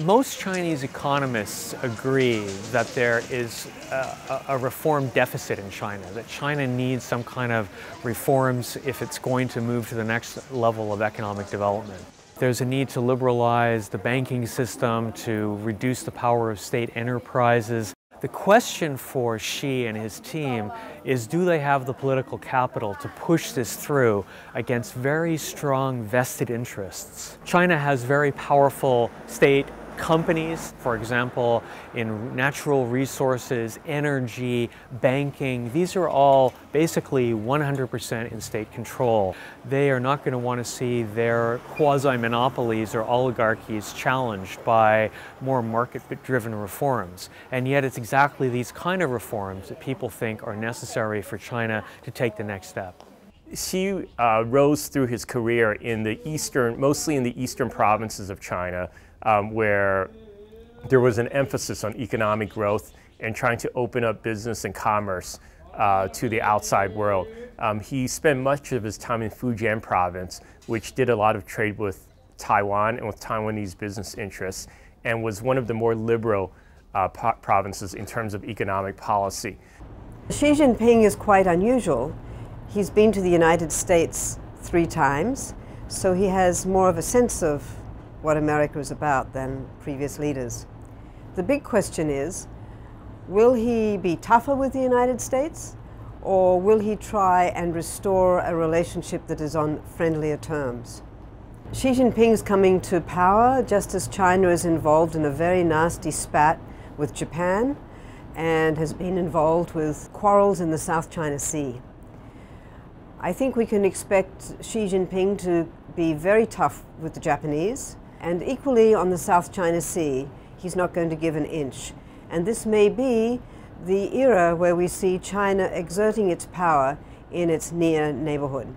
Most Chinese economists agree that there is a reform deficit in China, that China needs some kind of reforms if it's going to move to the next level of economic development. There's a need to liberalize the banking system, to reduce the power of state enterprises. The question for Xi and his team is, do they have the political capital to push this through against very strong vested interests? China has very powerful state companies, for example, in natural resources, energy, banking. These are all basically 100% in state control. They are not going to want to see their quasi-monopolies or oligarchies challenged by more market-driven reforms. And yet it's exactly these kind of reforms that people think are necessary for China to take the next step. Xi rose through his career in the mostly in the eastern provinces of China, where there was an emphasis on economic growth and trying to open up business and commerce to the outside world. He spent much of his time in Fujian province, which did a lot of trade with Taiwan and with Taiwanese business interests, and was one of the more liberal provinces in terms of economic policy. Xi Jinping is quite unusual. He's been to the United States 3 times, so he has more of a sense of what America is about than previous leaders. The big question is, will he be tougher with the United States, or will he try and restore a relationship that is on friendlier terms? Xi Jinping's coming to power just as China is involved in a very nasty spat with Japan and has been involved with quarrels in the South China Sea. I think we can expect Xi Jinping to be very tough with the Japanese, and equally on the South China Sea, he's not going to give an inch. And this may be the era where we see China exerting its power in its near neighborhood.